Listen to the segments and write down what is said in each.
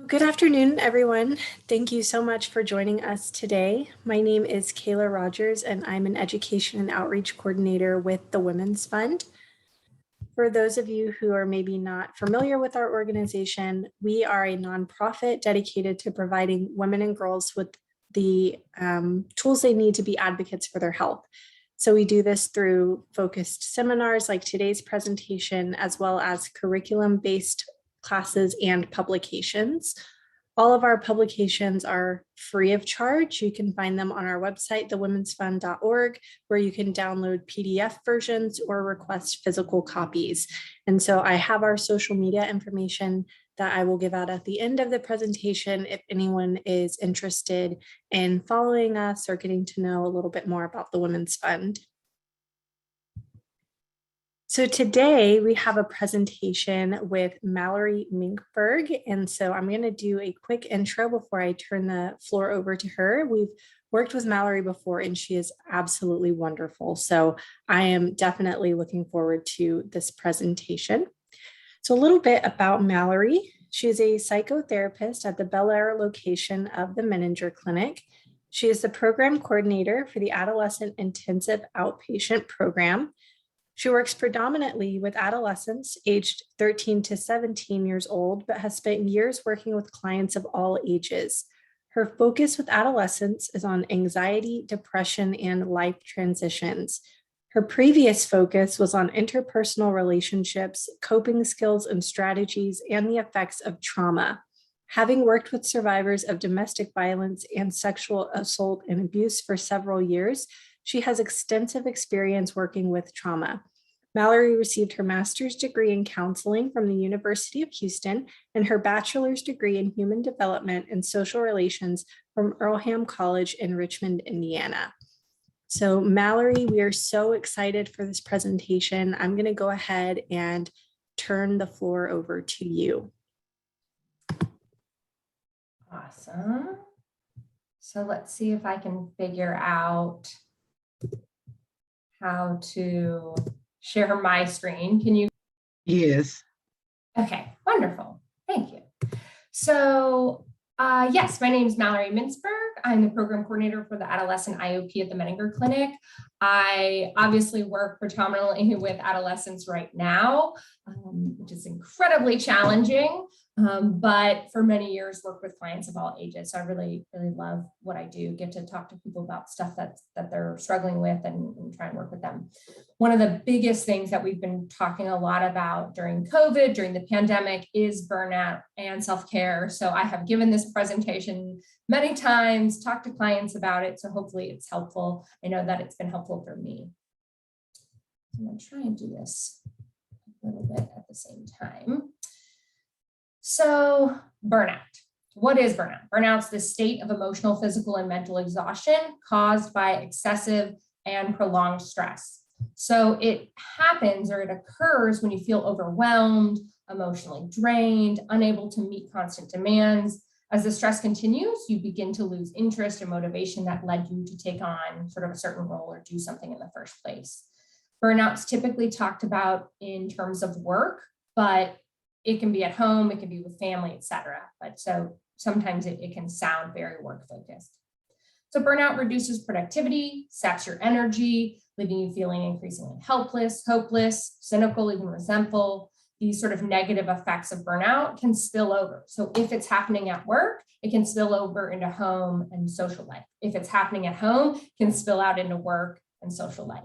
Good afternoon, everyone. Thank you so much for joining us today. My name is Kayla Rogers, and I'm an Education and Outreach Coordinator with the Women's Fund. For those of you who are maybe not familiar with our organization, we are a nonprofit dedicated to providing women and girls with the tools they need to be advocates for their health. So we do this through focused seminars like today's presentation, as well as curriculum-based classes and publications. All of our publications are free of charge. You can find them on our website, thewomensfund.org, where you can download PDF versions or request physical copies. And so I have our social media information that I will give out at the end of the presentation if anyone is interested in following us or getting to know a little bit more about the Women's Fund. So today we have a presentation with Mallory Minkberg. And so I'm going to do a quick intro before I turn the floor over to her. We've worked with Mallory before and she is absolutely wonderful. So I am definitely looking forward to this presentation. So a little bit about Mallory. She is a psychotherapist at the Bel Air location of the Menninger Clinic. She is the program coordinator for the Adolescent Intensive Outpatient Program. She works predominantly with adolescents aged 13 to 17 years old, but has spent years working with clients of all ages. Her focus with adolescents is on anxiety, depression, and life transitions. Her previous focus was on interpersonal relationships, coping skills and strategies, and the effects of trauma. Having worked with survivors of domestic violence and sexual assault and abuse for several years, she has extensive experience working with trauma. Mallory received her master's degree in counseling from the University of Houston and her bachelor's degree in human development and social relations from Earlham College in Richmond, Indiana. So Mallory, we are so excited for this presentation. I'm going to go ahead and turn the floor over to you. Awesome. So let's see if I can figure out how to share my screen. Can you? Yes. Okay, wonderful. Thank you. So yes, my name is Mallory Minsberg. I'm the program coordinator for the adolescent IOP at the Menninger Clinic. I obviously work predominantly with adolescents right now, which is incredibly challenging. But for many years worked with clients of all ages. So I really love what I do, get to talk to people about stuff that they're struggling with and try and work with them. One of the biggest things that we've been talking a lot about during COVID, during the pandemic, is burnout and self-care. So I have given this presentation many times, talked to clients about it. So hopefully it's helpful. I know that it's been helpful for me. I'm going to try and do this a little bit at the same time. So burnout. What is burnout? Burnout's the state of emotional, physical, and mental exhaustion caused by excessive and prolonged stress. So it happens or it occurs when you feel overwhelmed, emotionally drained, unable to meet constant demands. As the stress continues, you begin to lose interest and motivation that led you to take on sort of a certain role or do something in the first place. Burnout's typically talked about in terms of work, but it can be at home, it can be with family, etc. But so sometimes it can sound very work focused. So burnout reduces productivity, saps your energy, leaving you feeling increasingly helpless, hopeless, cynical, even resentful. These sort of negative effects of burnout can spill over. So if it's happening at work, it can spill over into home and social life. If it's happening at home, it can spill out into work and social life.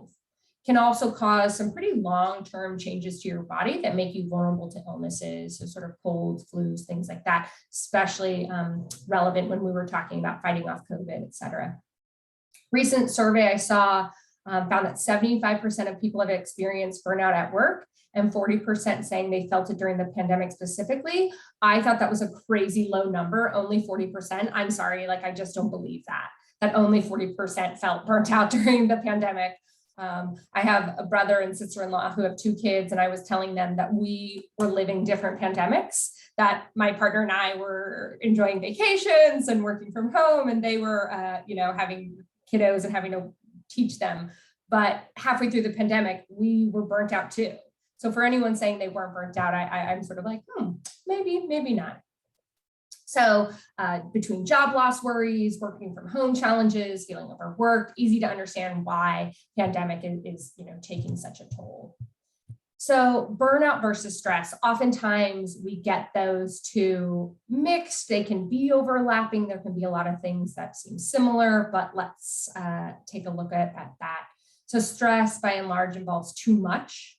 Can also cause some pretty long-term changes to your body that make you vulnerable to illnesses, so sort of colds, flus, things like that, especially relevant when we were talking about fighting off COVID, et cetera. Recent survey I saw found that 75% of people have experienced burnout at work and 40% saying they felt it during the pandemic specifically. I thought that was a crazy low number, only 40%. I'm sorry, like I just don't believe that only 40% felt burnt out during the pandemic. I have a brother and sister-in-law who have 2 kids, and I was telling them that we were living different pandemics, that my partner and I were enjoying vacations and working from home, and they were, having kiddos and having to teach them. But halfway through the pandemic, we were burnt out too. So for anyone saying they weren't burnt out, I'm sort of like, maybe not. So between job loss worries, working from home challenges, feeling overworked, easy to understand why pandemic is taking such a toll. So burnout versus stress, oftentimes we get those two mixed. They can be overlapping. There can be a lot of things that seem similar, but let's take a look at that. So stress by and large involves too much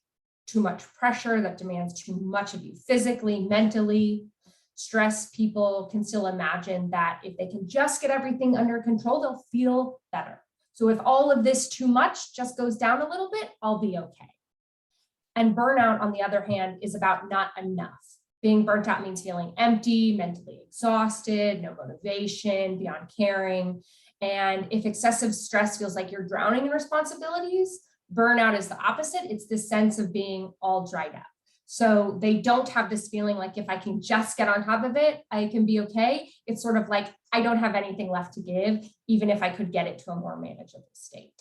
pressure that demands too much of you physically, mentally. Stressed people can still imagine that if they can just get everything under control, they'll feel better. So if all of this too much just goes down a little bit, I'll be okay. And burnout, on the other hand, is about not enough. Being burnt out means feeling empty, mentally exhausted, no motivation, beyond caring. And if excessive stress feels like you're drowning in responsibilities, burnout is the opposite. It's this sense of being all dried up. So they don't have this feeling like if I can just get on top of it, I can be okay. It's sort of like, I don't have anything left to give, even if I could get it to a more manageable state.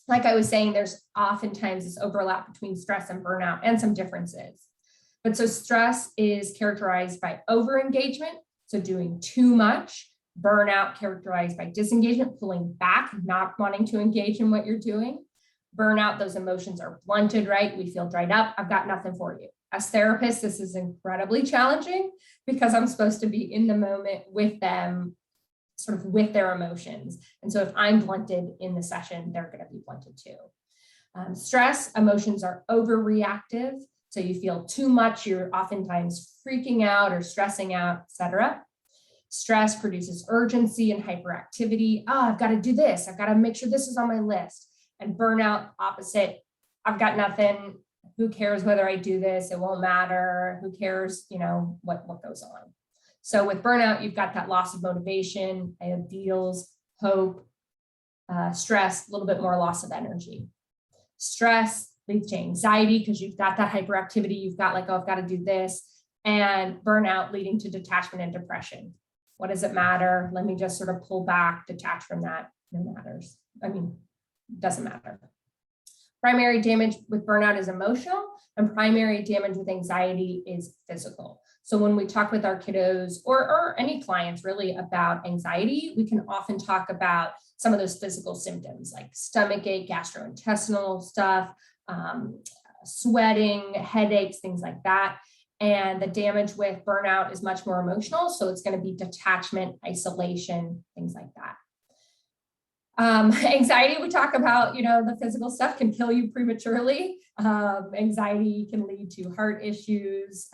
Like I was saying, there's oftentimes this overlap between stress and burnout and some differences. But so stress is characterized by overengagement, so doing too much. Burnout characterized by disengagement, pulling back, not wanting to engage in what you're doing. Burnout, those emotions are blunted, right? We feel dried up. I've got nothing for you. As therapists, this is incredibly challenging because I'm supposed to be in the moment with them, sort of with their emotions. And so if I'm blunted in the session, they're going to be blunted too. Stress, emotions are overreactive. So you feel too much, you're oftentimes freaking out or stressing out, etc. Stress produces urgency and hyperactivity. I've got to do this. I've got to make sure this is on my list. And burnout, opposite. I've got nothing. Who cares whether I do this? It won't matter. Who cares, what goes on? So with burnout, you've got that loss of motivation, ideals, hope, stress, a little bit more loss of energy. Stress leads to anxiety because you've got that hyperactivity. You've got like, oh, I've got to do this. And burnout leading to detachment and depression. What does it matter? Let me just sort of pull back, detach from that. It matters. Doesn't matter. Primary damage with burnout is emotional, and primary damage with anxiety is physical. So when we talk with our kiddos or any clients really about anxiety, we can often talk about some of those physical symptoms like stomach ache, gastrointestinal stuff, sweating, headaches, things like that. And the damage with burnout is much more emotional. So it's going to be detachment, isolation, things like that. Anxiety, we talk about, the physical stuff can kill you prematurely. Anxiety can lead to heart issues,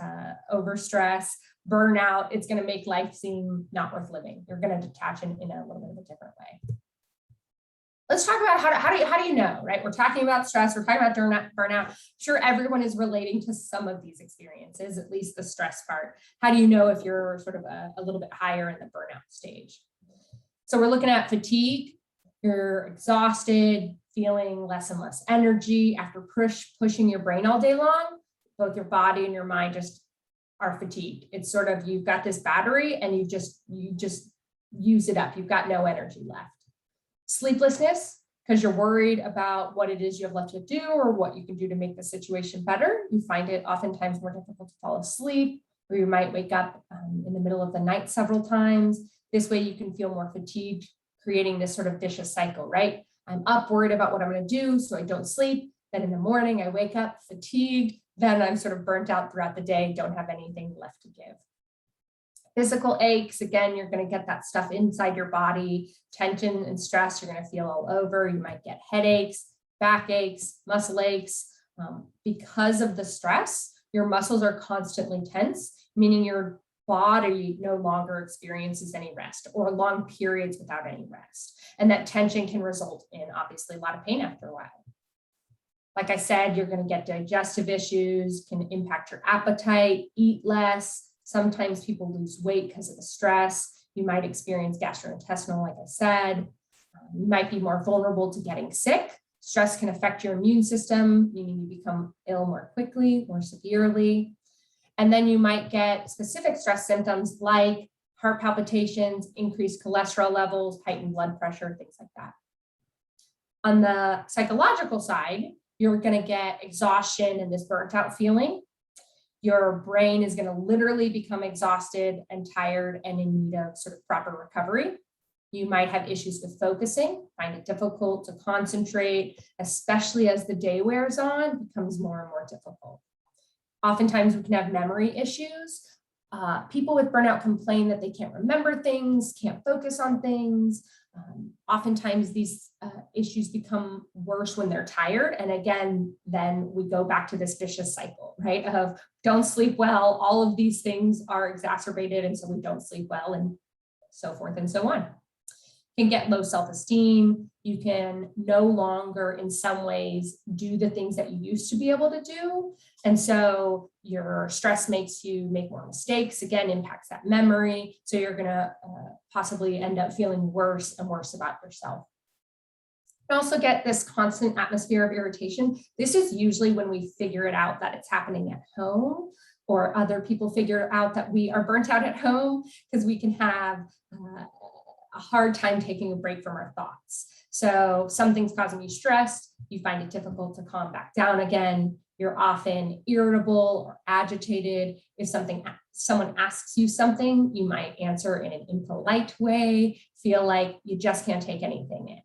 overstress, burnout. It's going to make life seem not worth living. You're going to detach in a little bit of a different way. Let's talk about how do you know, right? We're talking about stress. We're talking about burnout. I'm sure everyone is relating to some of these experiences, at least the stress part. How do you know if you're sort of a little bit higher in the burnout stage? So we're looking at fatigue. You're exhausted, feeling less and less energy after pushing your brain all day long. Both your body and your mind just are fatigued. It's sort of, you've got this battery and you just use it up. You've got no energy left. Sleeplessness, because you're worried about what it is you have left to do or what you can do to make the situation better. You find it oftentimes more difficult to fall asleep, or you might wake up in the middle of the night several times. This way you can feel more fatigued, creating this sort of vicious cycle, right? I'm up worried about what I'm going to do, so I don't sleep. Then in the morning, I wake up fatigued. Then I'm sort of burnt out throughout the day, don't have anything left to give. Physical aches, again, you're going to get that stuff inside your body. Tension and stress, you're going to feel all over. You might get headaches, backaches, muscle aches. Because of the stress, your muscles are constantly tense, meaning your body no longer experiences any rest or long periods without any rest. And that tension can result in obviously a lot of pain after a while. Like I said, you're going to get digestive issues, can impact your appetite, eat less. Sometimes people lose weight because of the stress. You might experience gastrointestinal, like I said. You might be more vulnerable to getting sick. Stress can affect your immune system, meaning you become ill more quickly, more severely. And then you might get specific stress symptoms like heart palpitations, increased cholesterol levels, heightened blood pressure, things like that. On the psychological side, you're going to get exhaustion and this burnt out feeling. Your brain is going to literally become exhausted and tired and in need of sort of proper recovery. You might have issues with focusing, find it difficult to concentrate, especially as the day wears on, it becomes more and more difficult. Oftentimes we can have memory issues. People with burnout complain that they can't remember things, can't focus on things. Oftentimes these issues become worse when they're tired. And again, then we go back to this vicious cycle, right? Of don't sleep well, all of these things are exacerbated, and so we don't sleep well, and so forth and so on. Can get low self-esteem. You can no longer, in some ways, do the things that you used to be able to do. And so your stress makes you make more mistakes, again, impacts that memory. So you're going to possibly end up feeling worse and worse about yourself. You also get this constant atmosphere of irritation. This is usually when we figure it out that it's happening at home, or other people figure out that we are burnt out at home, because we can have a hard time taking a break from our thoughts. So something's causing you stress, you find it difficult to calm back down again. You're often irritable or agitated. If someone asks you something, you might answer in an impolite way, feel like you just can't take anything in.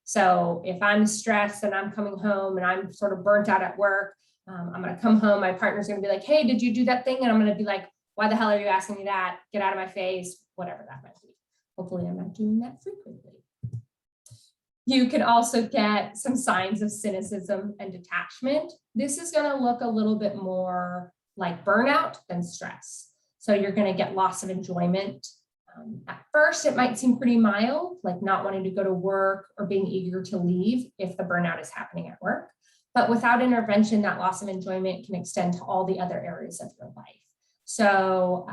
So if I'm stressed and I'm coming home and I'm sort of burnt out at work, I'm going to come home, my partner's going to be like, hey, did you do that thing? And I'm going to be like, why the hell are you asking me that? Get out of my face, whatever that might be. Hopefully I'm not doing that frequently. You can also get some signs of cynicism and detachment. This is going to look a little bit more like burnout than stress. So you're going to get loss of enjoyment. At first, it might seem pretty mild, like not wanting to go to work or being eager to leave if the burnout is happening at work. But without intervention, that loss of enjoyment can extend to all the other areas of your life. So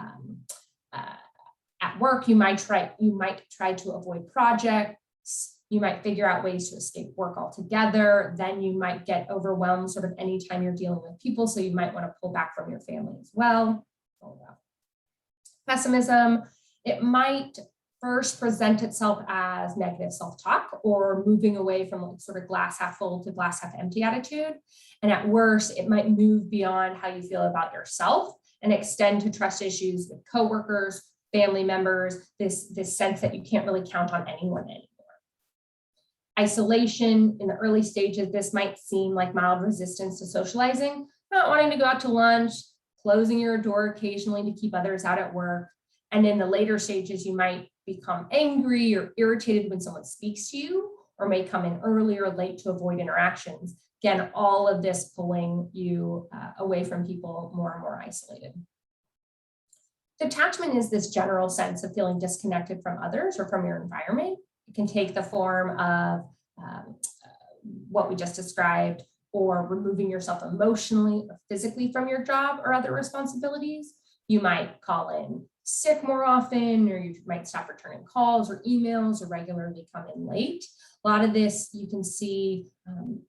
at work, you might try to avoid projects. You might figure out ways to escape work altogether. Then you might get overwhelmed sort of anytime you're dealing with people. So you might want to pull back from your family as well. Pessimism, it might first present itself as negative self-talk or moving away from like sort of glass half full to glass half empty attitude. And at worst, it might move beyond how you feel about yourself and extend to trust issues with coworkers, family members, this sense that you can't really count on anyone anymore. Isolation, in the early stages, this might seem like mild resistance to socializing, not wanting to go out to lunch, closing your door occasionally to keep others out at work. And in the later stages, you might become angry or irritated when someone speaks to you, or may come in early or late to avoid interactions. Again, all of this pulling you away from people, more and more isolated. Detachment is this general sense of feeling disconnected from others or from your environment. It can take the form of what we just described, or removing yourself emotionally or physically from your job or other responsibilities. You might call in sick more often, or you might stop returning calls or emails, or regularly come in late. A lot of this you can see,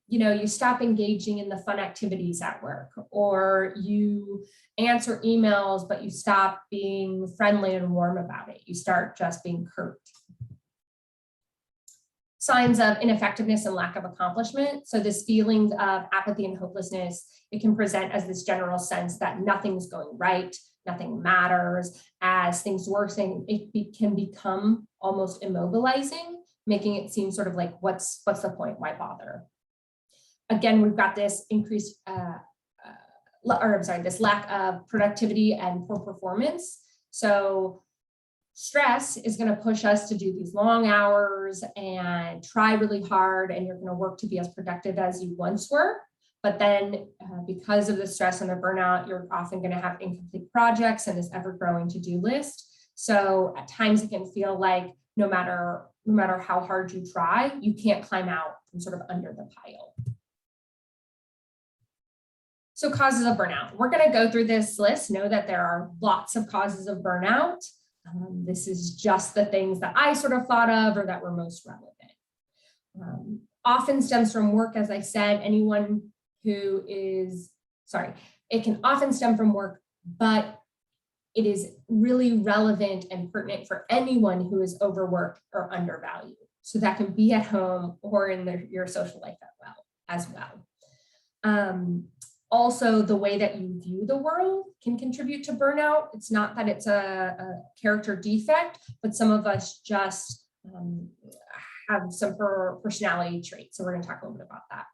you stop engaging in the fun activities at work, or you answer emails, but you stop being friendly and warm about it. You start just being curt. Signs of ineffectiveness and lack of accomplishment. So this feeling of apathy and hopelessness, it can present as this general sense that nothing's going right, nothing matters. As things worsen, it can become almost immobilizing, making it seem sort of like, what's the point? Why bother? Again, we've got this increased, this lack of productivity and poor performance. So stress is going to push us to do these long hours and try really hard, and you're going to work to be as productive as you once were. But then because of the stress and the burnout, you're often going to have incomplete projects and this ever-growing to-do list. So at times it can feel like no matter how hard you try, you can't climb out from sort of under the pile. So causes of burnout. We're going to go through this list. Know that there are lots of causes of burnout. This is just the things that I sort of thought of or that were most relevant. Often stems from work, as I said, it can often stem from work, but it is really relevant and pertinent for anyone who is overworked or undervalued. So that can be at home or in your social life as well. Also, the way that you view the world can contribute to burnout. It's not that it's a character defect, but some of us just have some personality traits. So we're going to talk a little bit about that.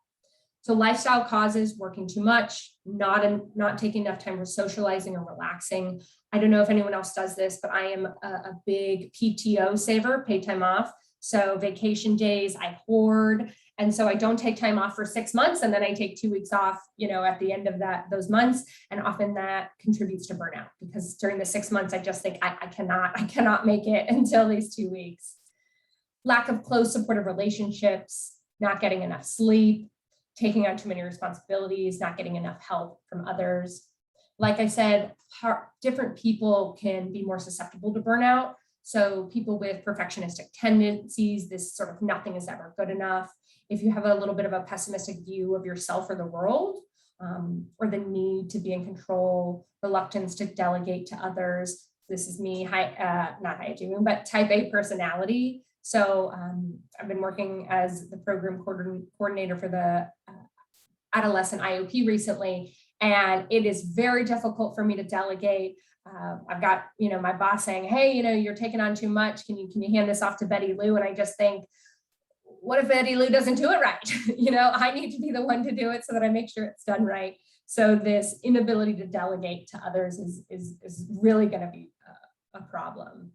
So lifestyle causes: working too much, not taking enough time for socializing or relaxing. I don't know if anyone else does this, but I am a big PTO saver, paid time off. So vacation days I hoard. And so I don't take time off for 6 months, and then I take 2 weeks off, at the end of those months. And often that contributes to burnout, because during the 6 months, I just think I cannot make it until these 2 weeks. Lack of close supportive relationships, not getting enough sleep, taking on too many responsibilities, not getting enough help from others. Like I said, different people can be more susceptible to burnout. So people with perfectionistic tendencies, this sort of nothing is ever good enough. If you have a little bit of a pessimistic view of yourself or the world, or the need to be in control, reluctance to delegate to others. This is me, not high achieving, but type A personality. So I've been working as the program coordinator for the adolescent IOP recently, and it is very difficult for me to delegate. I've got, my boss saying, hey, you're taking on too much. Can you hand this off to Betty Lou? And I just think, what if Betty Lou doesn't do it right? I need to be the one to do it so that I make sure it's done right. So this inability to delegate to others is really going to be a problem.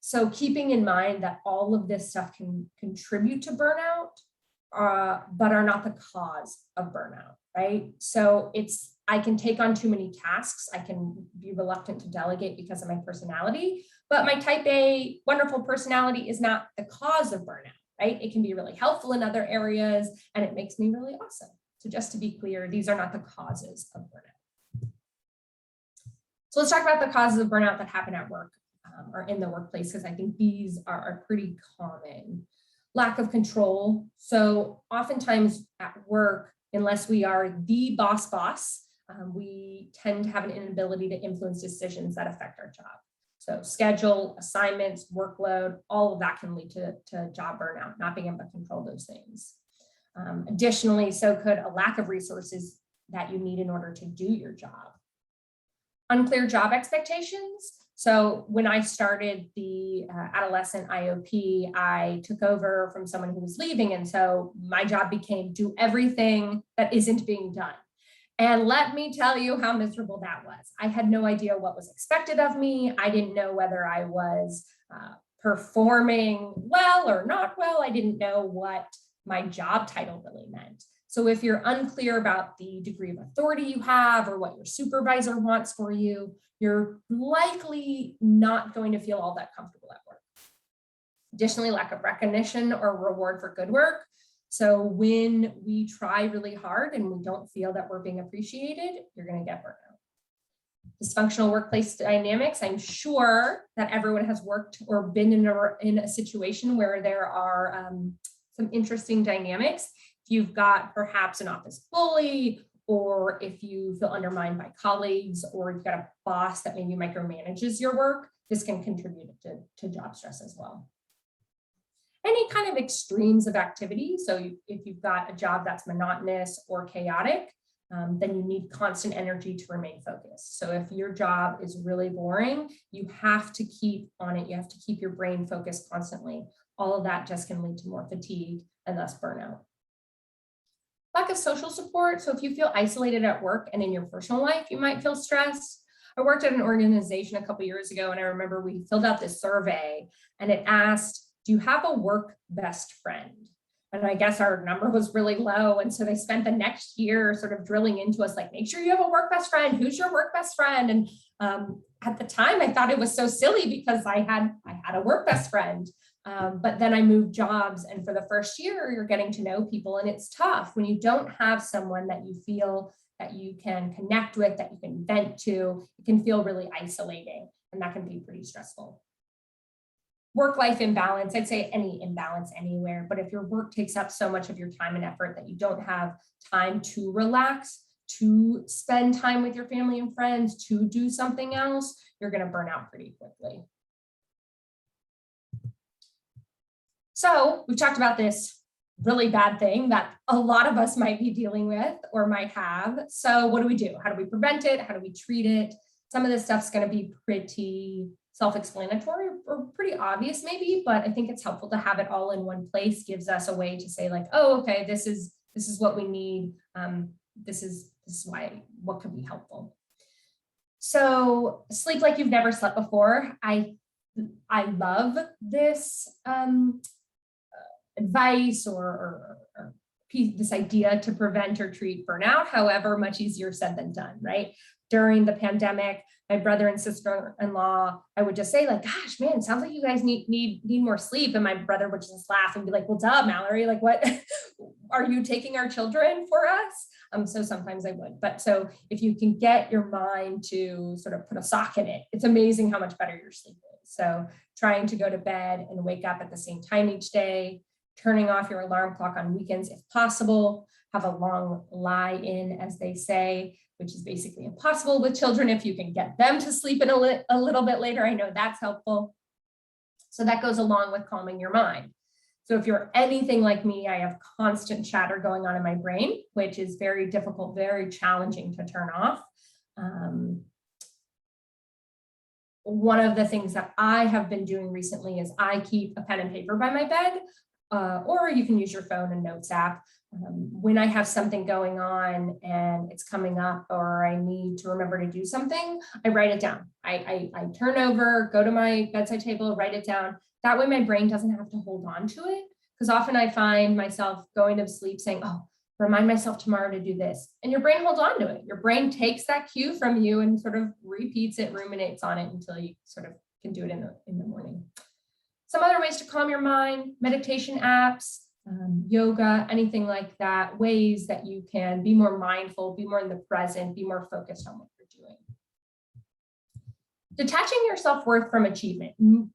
So keeping in mind that all of this stuff can contribute to burnout, but are not the cause of burnout, right? So I can take on too many tasks. I can be reluctant to delegate because of my personality, but my type A wonderful personality is not the cause of burnout, right? It can be really helpful in other areas, and it makes me really awesome. So just to be clear, these are not the causes of burnout. So let's talk about the causes of burnout that happen at work or in the workplace, because I think these are pretty common. Lack of control. So oftentimes at work, unless we are the boss, we tend to have an inability to influence decisions that affect our job. So schedule, assignments, workload, all of that can lead to job burnout, not being able to control those things. Additionally, so could a lack of resources that you need in order to do your job. Unclear job expectations. So when I started the adolescent IOP, I took over from someone who was leaving. And so my job became do everything that isn't being done. And let me tell you how miserable that was. I had no idea what was expected of me. I didn't know whether I was performing well or not well. I didn't know what my job title really meant. So if you're unclear about the degree of authority you have or what your supervisor wants for you, you're likely not going to feel all that comfortable at work. Additionally, lack of recognition or reward for good work. So when we try really hard and we don't feel that we're being appreciated, you're going to get burnout. Dysfunctional workplace dynamics. I'm sure that everyone has worked or been in a situation where there are some interesting dynamics. If you've got perhaps an office bully, or if you feel undermined by colleagues, or you've got a boss that maybe micromanages your work, this can contribute to job stress as well. Any kind of extremes of activity. So if you've got a job that's monotonous or chaotic, then you need constant energy to remain focused. So if your job is really boring, you have to keep on it. You have to keep your brain focused constantly. All of that just can lead to more fatigue and thus burnout. Lack of social support. So if you feel isolated at work and in your personal life, you might feel stressed. I worked at an organization a couple of years ago, and I remember we filled out this survey, and it asked, do you have a work best friend? And I guess our number was really low. And so they spent the next year sort of drilling into us, like, make sure you have a work best friend. Who's your work best friend? And at the time, I thought it was so silly because I had a work best friend. But then I moved jobs. And for the first year, you're getting to know people. And it's tough when you don't have someone that you feel that you can connect with, that you can vent to. It can feel really isolating, and that can be pretty stressful. Work-life imbalance, I'd say any imbalance anywhere, but if your work takes up so much of your time and effort that you don't have time to relax, to spend time with your family and friends, to do something else, you're going to burn out pretty quickly. So we've talked about this really bad thing that a lot of us might be dealing with or might have. So what do we do? How do we prevent it? How do we treat it? Some of this stuff's going to be pretty self-explanatory or pretty obvious maybe, but I think it's helpful to have it all in one place. Gives us a way to say like, oh, okay, this is what we need. This is why, what could be helpful. So sleep like you've never slept before. I love this advice or this idea to prevent or treat burnout. However, much easier said than done, right? During the pandemic, my brother and sister-in-law, I would just say like, gosh, man, sounds like you guys need more sleep. And my brother would just laugh and be like, well, duh, Mallory, like what, are you taking our children for us? So sometimes I would, but so if you can get your mind to sort of put a sock in it, it's amazing how much better your sleep is. So trying to go to bed and wake up at the same time each day, turning off your alarm clock on weekends if possible, have a long lie in, as they say, which is basically impossible with children. If you can get them to sleep in a little bit later, I know that's helpful. So that goes along with calming your mind. So if you're anything like me, I have constant chatter going on in my brain, which is very difficult, very challenging to turn off. One of the things that I have been doing recently is I keep a pen and paper by my bed, or you can use your phone and notes app. When I have something going on and it's coming up or I need to remember to do something, I write it down. I turn over, go to my bedside table, write it down. That way my brain doesn't have to hold on to it. Because often I find myself going to sleep saying, oh, remind myself tomorrow to do this. And your brain holds on to it. Your brain takes that cue from you and sort of repeats it, ruminates on it until you sort of can do it in the morning. Some other ways to calm your mind, meditation apps, yoga, anything like that, ways that you can be more mindful, be more in the present, be more focused on what you're doing. Detaching your self-worth from achievement,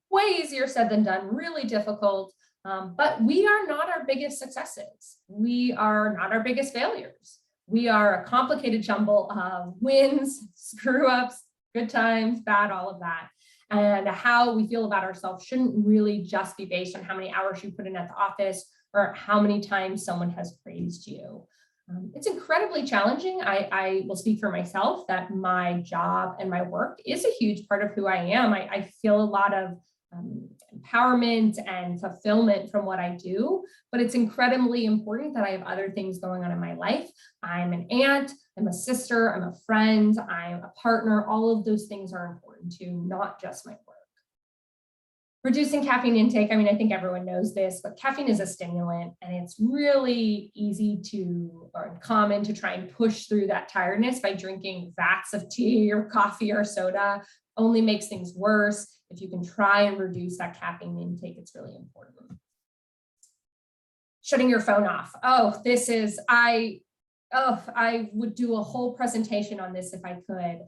way easier said than done, really difficult, but we are not our biggest successes. We are not our biggest failures. We are a complicated jumble of wins, screw-ups, good times, bad, all of that. And how we feel about ourselves shouldn't really just be based on how many hours you put in at the office or how many times someone has praised you. It's incredibly challenging. I will speak for myself that my job and my work is a huge part of who I am. I feel a lot of empowerment and fulfillment from what I do, but it's incredibly important that I have other things going on in my life. I'm an aunt, I'm a sister, I'm a friend, I'm a partner. All of those things are important too, not just my work. Reducing caffeine intake. I mean, I think everyone knows this, but caffeine is a stimulant and it's really easy to, or common to try and push through that tiredness by drinking vats of tea or coffee or soda. Only makes things worse. If you can try and reduce that caffeine intake, it's really important. Shutting your phone off. Oh, this is, I would do a whole presentation on this if I could.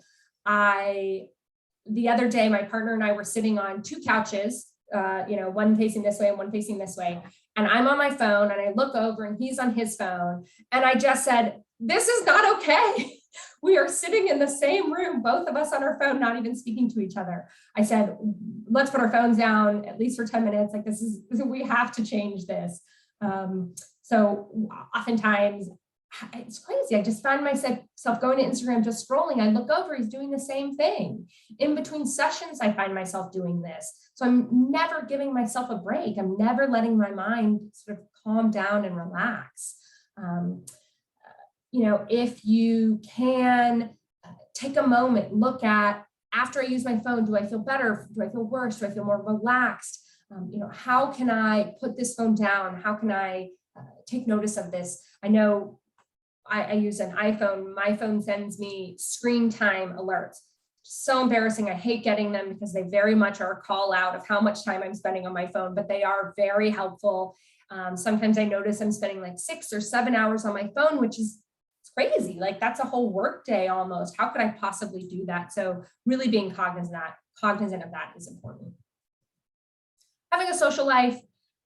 The other day, my partner and I were sitting on two couches, one facing this way and one facing this way. And I'm on my phone and I look over and he's on his phone. And I just said, this is not okay. We are sitting in the same room, both of us on our phone, not even speaking to each other. I said, let's put our phones down at least for 10 minutes. Like we have to change this. So oftentimes, it's crazy. I just find myself going to Instagram, just scrolling. I look over, he's doing the same thing. In between sessions, I find myself doing this. So I'm never giving myself a break. I'm never letting my mind sort of calm down and relax. If you can take a moment, look at, after I use my phone, do I feel better? Do I feel worse? Do I feel more relaxed? How can I put this phone down? How can I take notice of this? I know I use an iPhone. My phone sends me screen time alerts. So embarrassing. I hate getting them because they very much are a call out of how much time I'm spending on my phone, but they are very helpful. Sometimes I notice I'm spending like 6 or 7 hours on my phone, which is crazy. Like that's a whole work day almost. How could I possibly do that? So really being cognizant of that is important. Having a social life,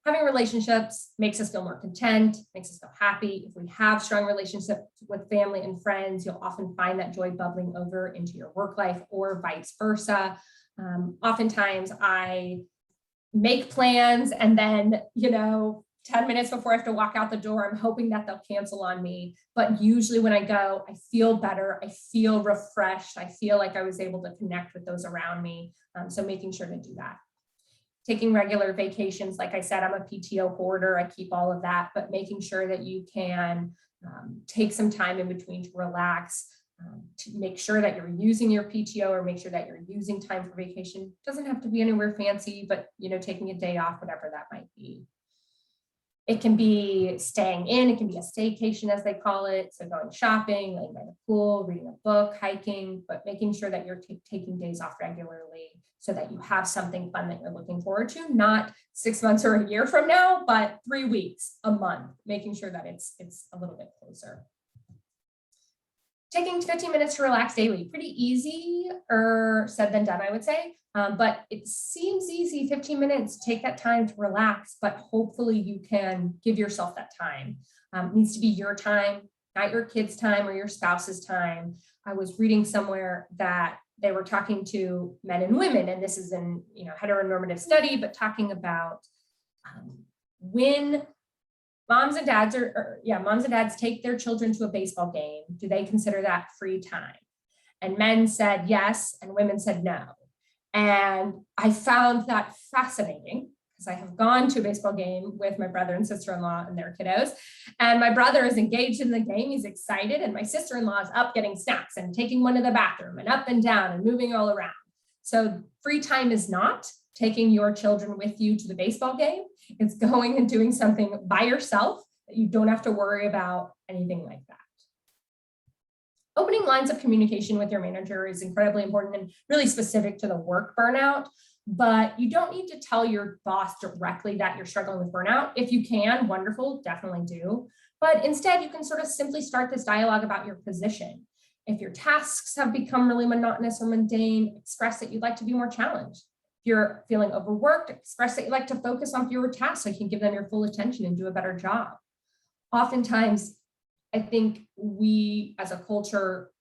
having relationships makes us feel more content, makes us feel happy. If we have strong relationships with family and friends, you'll often find that joy bubbling over into your work life or vice versa. Oftentimes I make plans and then, 10 minutes before I have to walk out the door, I'm hoping that they'll cancel on me. But usually when I go, I feel better. I feel refreshed. I feel like I was able to connect with those around me. So making sure to do that. Taking regular vacations. Like I said, I'm a PTO hoarder. I keep all of that, but making sure that you can take some time in between to relax, to make sure that you're using your PTO or make sure that you're using time for vacation. It doesn't have to be anywhere fancy, but taking a day off, whatever that might be. It can be staying in, it can be a staycation as they call it. So going shopping, laying by the pool, reading a book, hiking, but making sure that you're taking days off regularly so that you have something fun that you're looking forward to, not 6 months or a year from now, but 3 weeks, a month, making sure that it's a little bit closer. Taking 15 minutes to relax daily, pretty easy or said than done, I would say. But it seems easy, 15 minutes, take that time to relax, but hopefully you can give yourself that time. It needs to be your time, not your kids' time or your spouse's time. I was reading somewhere that they were talking to men and women, and this is in heteronormative study, but talking about when moms and dads take their children to a baseball game, do they consider that free time? And men said yes, and women said no. And I found that fascinating because I have gone to a baseball game with my brother and sister-in-law and their kiddos. And my brother is engaged in the game. He's excited. And my sister-in-law is up getting snacks and taking one to the bathroom and up and down and moving all around. So free time is not taking your children with you to the baseball game. It's going and doing something by yourself that you don't have to worry about anything like that. Opening lines of communication with your manager is incredibly important and really specific to the work burnout, but you don't need to tell your boss directly that you're struggling with burnout. If you can, wonderful, definitely do. But instead, you can sort of simply start this dialogue about your position. If your tasks have become really monotonous or mundane, express that you'd like to be more challenged. If you're feeling overworked, express that you'd like to focus on fewer tasks so you can give them your full attention and do a better job. Oftentimes, I think we as a culture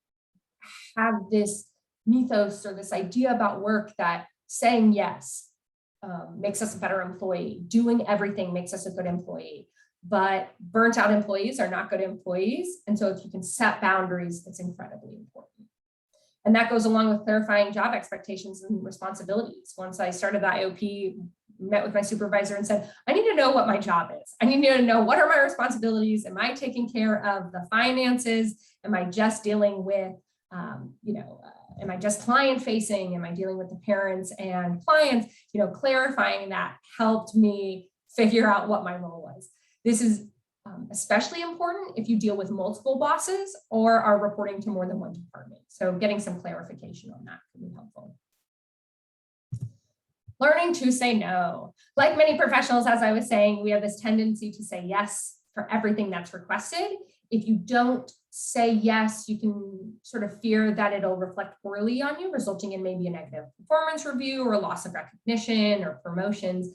have this mythos or this idea about work that saying yes makes us a better employee. Doing everything makes us a good employee. But burnt out employees are not good employees. And so if you can set boundaries, it's incredibly important. And that goes along with clarifying job expectations and responsibilities. Once I started the IOP, met with my supervisor and said, I need to know what my job is. I need to know what are my responsibilities. Am I taking care of the finances? Am I just dealing with, am I just client facing? Am I dealing with the parents and clients? Clarifying that helped me figure out what my role was. This is especially important if you deal with multiple bosses or are reporting to more than one department. So getting some clarification on that can be helpful. Learning to say no. Like many professionals, as I was saying, we have this tendency to say yes for everything that's requested. If you don't say yes, you can sort of fear that it'll reflect poorly on you, resulting in maybe a negative performance review or a loss of recognition or promotions.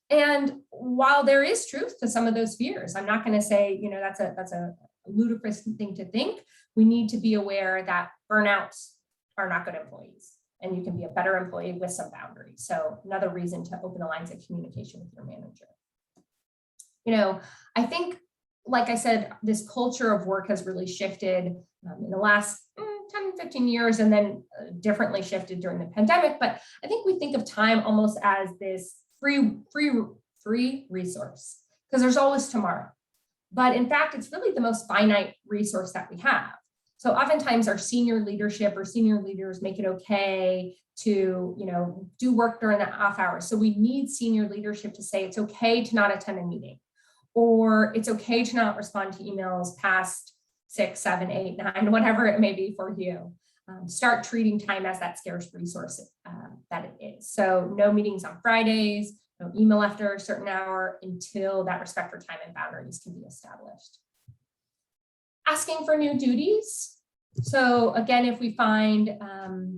And while there is truth to some of those fears, I'm not going to say, that's a ludicrous thing to think. We need to be aware that burnouts are not good employees. And you can be a better employee with some boundaries. So another reason to open the lines of communication with your manager. I think, like I said, this culture of work has really shifted in the last 10, 15 years, and then differently shifted during the pandemic. But I think we think of time almost as this free resource, because there's always tomorrow. But in fact, it's really the most finite resource that we have. So oftentimes our senior leadership or senior leaders make it okay to, do work during the off hours. So we need senior leadership to say it's okay to not attend a meeting, or it's okay to not respond to emails past 6, 7, 8, 9, whatever it may be for you. Start treating time as that scarce resource that it is. So no meetings on Fridays, no email after a certain hour until that respect for time and boundaries can be established. Asking for new duties. So again, if we find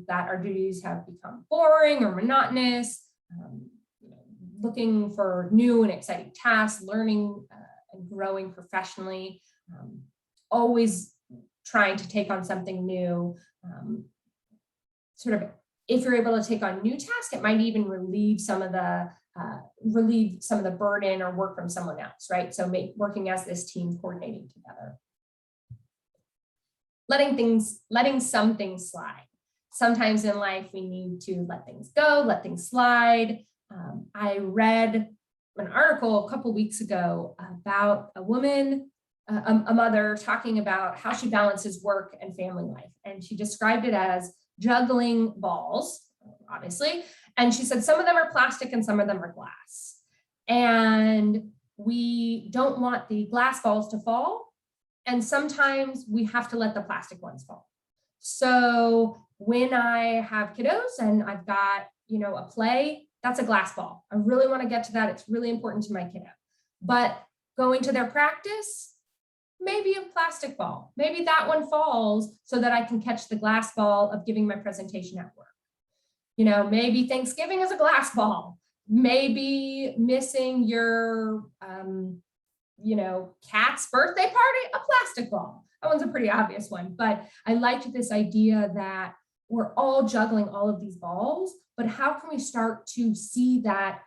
that our duties have become boring or monotonous, looking for new and exciting tasks, learning and growing professionally, always trying to take on something new. Sort of, if you're able to take on new tasks, it might even relieve some of the relieve some of the burden or work from someone else, right? So working as this team, coordinating together. Letting some things slide. Sometimes in life, we need to let things go, let things slide. I read an article a couple weeks ago about a woman, a mother, talking about how she balances work and family life. And she described it as juggling balls, obviously. And she said some of them are plastic and some of them are glass. And we don't want the glass balls to fall. And sometimes we have to let the plastic ones fall. So when I have kiddos and I've got, a play, that's a glass ball. I really want to get to that. It's really important to my kiddo. But going to their practice, maybe a plastic ball. Maybe that one falls so that I can catch the glass ball of giving my presentation at work. Maybe Thanksgiving is a glass ball. Maybe missing your, cat's birthday party, a plastic ball. That one's a pretty obvious one, but I liked this idea that we're all juggling all of these balls, but how can we start to see that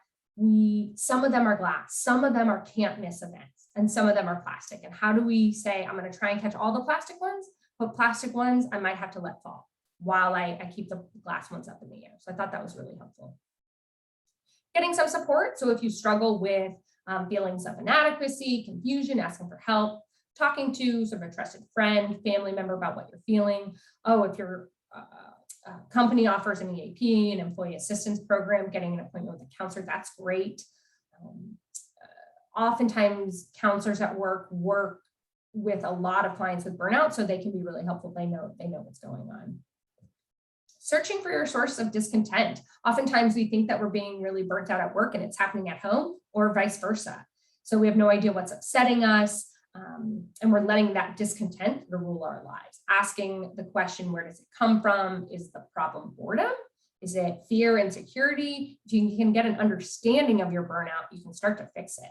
some of them are glass, some of them are can't miss events, and some of them are plastic. And how do we say, I'm going to try and catch all the plastic ones, but plastic ones I might have to let fall while I keep the glass ones up in the air. So I thought that was really helpful. Getting some support. So if you struggle with feelings of inadequacy, confusion, asking for help, talking to sort of a trusted friend, family member about what you're feeling. Oh, if your company offers an EAP, an employee assistance program, getting an appointment with a counselor, that's great. Oftentimes counselors at work with a lot of clients with burnout, so they can be really helpful. They know what's going on. Searching for your source of discontent. Oftentimes we think that we're being really burnt out at work and it's happening at home, or vice versa. So we have no idea what's upsetting us, and we're letting that discontent rule our lives. Asking the question, where does it come from? Is the problem boredom? Is it fear, insecurity? If you can get an understanding of your burnout, you can start to fix it.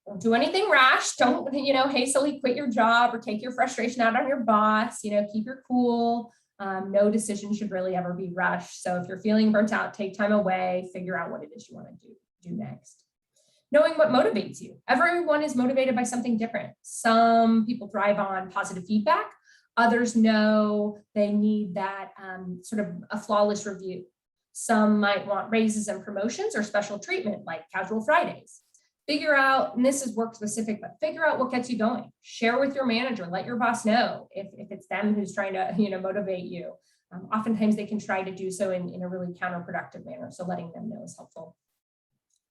Don't do anything rash. Don't, hastily quit your job or take your frustration out on your boss. Keep your cool. No decision should really ever be rushed. So if you're feeling burnt out, take time away, figure out what it is you want to do next. Knowing what motivates you. Everyone is motivated by something different. Some people thrive on positive feedback. Others know they need that sort of a flawless review. Some might want raises and promotions or special treatment like casual Fridays. Figure out, and this is work specific, but figure out what gets you going. Share with your manager, let your boss know if it's them who's trying to motivate you. Oftentimes they can try to do so in a really counterproductive manner. So letting them know is helpful.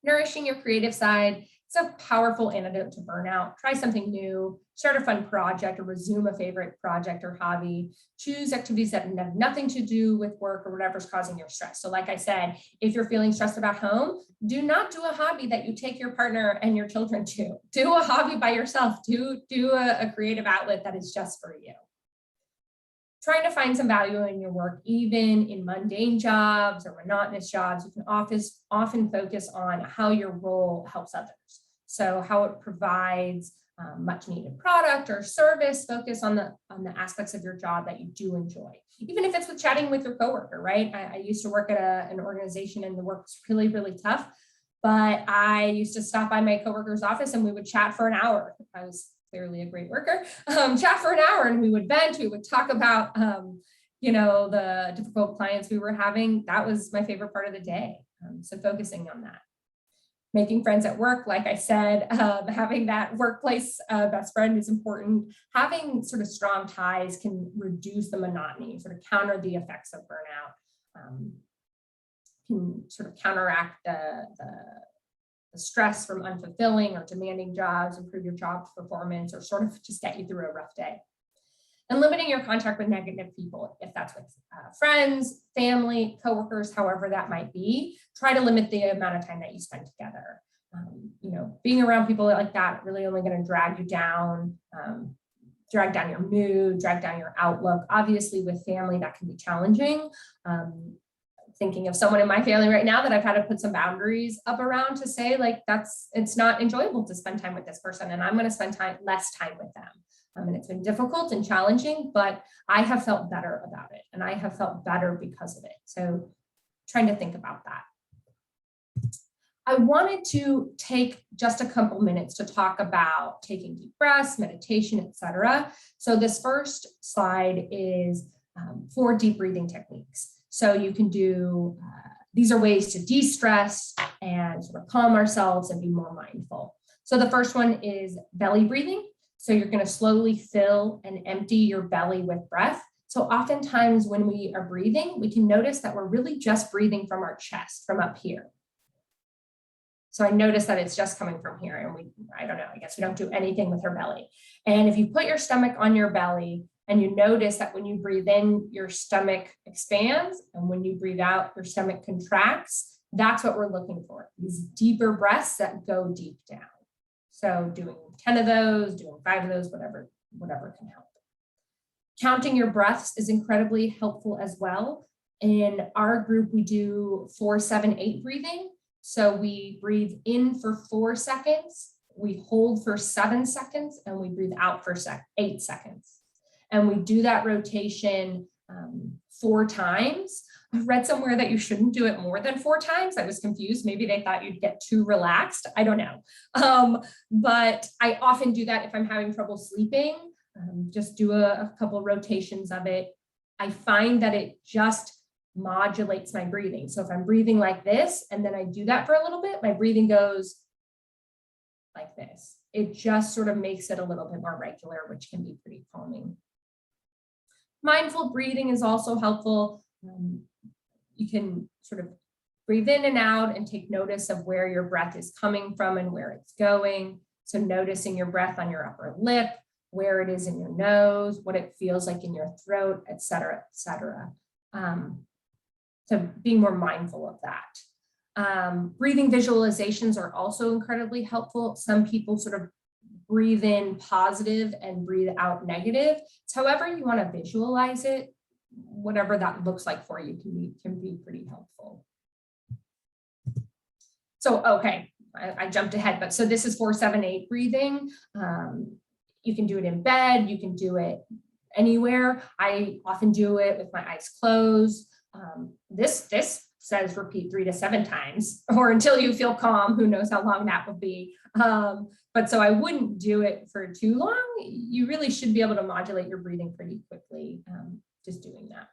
Nourishing your creative side. It's a powerful antidote to burnout. Try something new, start a fun project or resume a favorite project or hobby. Choose activities that have nothing to do with work or whatever's causing your stress. So like I said, if you're feeling stressed about home, do not do a hobby that you take your partner and your children to. Do a hobby by yourself. Do a creative outlet that is just for you. Trying to find some value in your work, even in mundane jobs or monotonous jobs. You can often focus on how your role helps others. So how it provides much needed product or service. Focus on the aspects of your job that you do enjoy. Even if it's with chatting with your coworker, right? I used to work at an organization and the work was really, really tough. But I used to stop by my coworker's office and we would chat for an hour. I was clearly a great worker, chat for an hour and we would vent, we would talk about, the difficult clients we were having. That was my favorite part of the day. So focusing on that. Making friends at work, like I said, having that workplace best friend is important. Having sort of strong ties can reduce the monotony, sort of counter the effects of burnout, can sort of counteract the stress from unfulfilling or demanding jobs, improve your job performance, or sort of just get you through a rough day. And limiting your contact with negative people, if that's with friends, family, coworkers, however that might be, try to limit the amount of time that you spend together. Being around people like that really only going to drag you down, drag down your mood, drag down your outlook. Obviously with family, that can be challenging. Thinking of someone in my family right now that I've had to put some boundaries up around to say it's not enjoyable to spend time with this person and I'm going to spend less time with them. And it's been difficult and challenging, but I have felt better about it and I have felt better because of it. So trying to think about that. I wanted to take just a couple minutes to talk about taking deep breaths, meditation, etc. So this first slide is 4 deep breathing techniques. So you can do, these are ways to de-stress and sort of calm ourselves and be more mindful. So the first one is belly breathing. So you're going to slowly fill and empty your belly with breath. So oftentimes when we are breathing, we can notice that we're really just breathing from our chest, from up here. So I notice that it's just coming from here, and I don't know, I guess we don't do anything with our belly. And if you put your stomach on your belly and you notice that when you breathe in, your stomach expands, and when you breathe out, your stomach contracts, that's what we're looking for, these deeper breaths that go deep down. So doing 10 of those, doing 5 of those, whatever can help. Counting your breaths is incredibly helpful as well. In our group, we do 4-7-8 breathing. So we breathe in for 4 seconds, we hold for 7 seconds, and we breathe out for 8 seconds. And we do that rotation 4 times. I read somewhere that you shouldn't do it more than 4 times. I was confused. Maybe they thought you'd get too relaxed. I don't know. But I often do that if I'm having trouble sleeping. Just do a couple rotations of it. I find that it just modulates my breathing. So if I'm breathing like this, and then I do that for a little bit, my breathing goes like this. It just sort of makes it a little bit more regular, which can be pretty calming. Mindful breathing is also helpful. You can sort of breathe in and out and take notice of where your breath is coming from and where it's going. So noticing your breath on your upper lip, where it is in your nose, what it feels like in your throat, et cetera, et cetera. So being more mindful of that. Breathing visualizations are also incredibly helpful. Some people sort of breathe in positive and breathe out negative. It's however you want to visualize it, whatever that looks like for you can be pretty helpful. So, okay, I jumped ahead, but so this is 4-7-8 breathing. You can do it in bed, you can do it anywhere. I often do it with my eyes closed. This says repeat 3 to 7 times or until you feel calm. Who knows how long that would be. But so I wouldn't do it for too long. You really should be able to modulate your breathing pretty quickly, just doing that.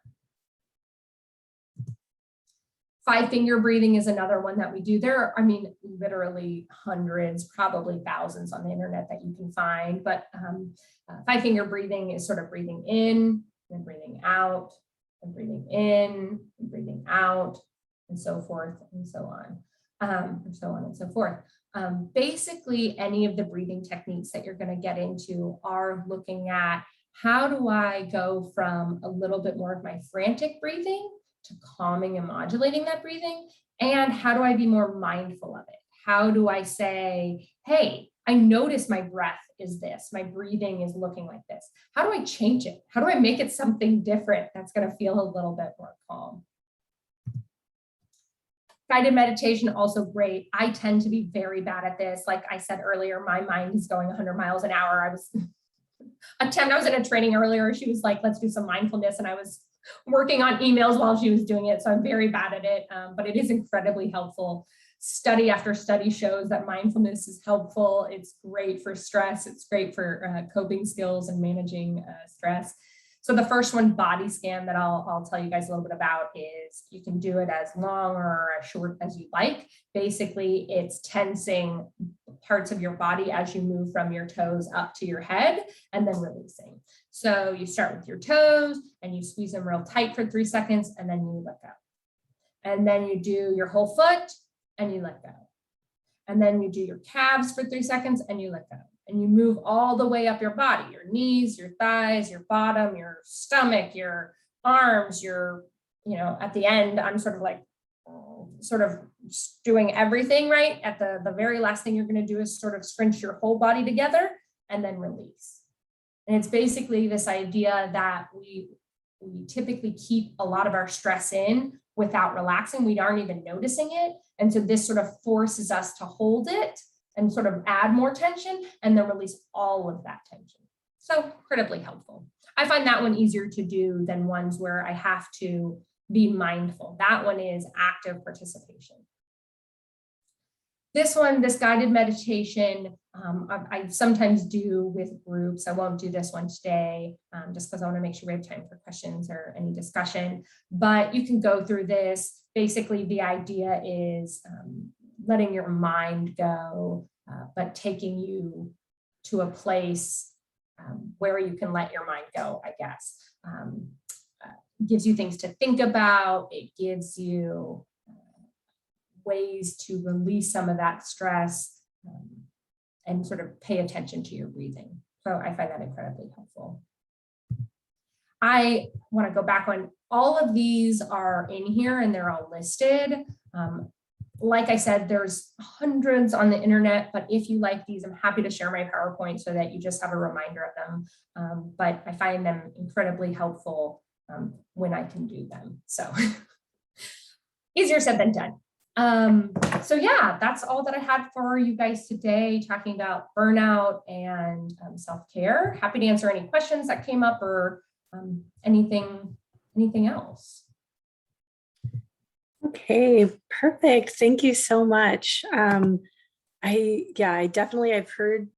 5-finger breathing is another one that we do. There are, I mean, literally hundreds, probably thousands on the internet that you can find, but 5-finger breathing is sort of breathing in, then breathing out, and breathing in, and breathing out, and so forth, and so on, and so on and so forth. Basically, any of the breathing techniques that you're going to get into are looking at how do I go from a little bit more of my frantic breathing to calming and modulating that breathing, and how do I be more mindful of it? How do I say, hey, I notice my breath is this, my breathing is looking like this. How do I change it? How do I make it something different that's going to feel a little bit more calm? Guided meditation, also great. I tend to be very bad at this. Like I said earlier, my mind is going 100 miles an hour. I was in a training earlier. She was like, let's do some mindfulness. And I was working on emails while she was doing it. So I'm very bad at it, but it is incredibly helpful. Study after study shows that mindfulness is helpful. It's great for stress. It's great for coping skills and managing stress. So the first one, body scan, that I'll tell you guys a little bit about is you can do it as long or as short as you like. Basically, it's tensing parts of your body as you move from your toes up to your head and then releasing. So you start with your toes and you squeeze them real tight for 3 seconds and then you let go. And then you do your whole foot and you let go. And then you do your calves for 3 seconds and you let go. And you move all the way up your body, your knees, your thighs, your bottom, your stomach, your arms, at the end, I'm sort of doing everything right. At the very last thing you're going to do is sort of scrunch your whole body together and then release. And it's basically this idea that we typically keep a lot of our stress in without relaxing. We aren't even noticing it. And so this sort of forces us to hold it and sort of add more tension and then release all of that tension. So incredibly helpful. I find that one easier to do than ones where I have to be mindful. That one is active participation. this guided meditation, I sometimes do with groups. I won't do this one today, just because I want to make sure we have time for questions or any discussion, but you can go through this. Basically, the idea is letting your mind go, but taking you to a place where you can let your mind go, I guess. Gives you things to think about. It gives you ways to release some of that stress and sort of pay attention to your breathing. So I find that incredibly helpful. I want to go back on all of these are in here and they're all listed. Like I said, there's hundreds on the internet, but if you like these, I'm happy to share my PowerPoint so that you just have a reminder of them. But I find them incredibly helpful when I can do them. So easier said than done. So yeah, that's all that I had for you guys today, talking about burnout and self-care. Happy to answer any questions that came up or anything else. Okay, perfect. Thank you so much. I've heard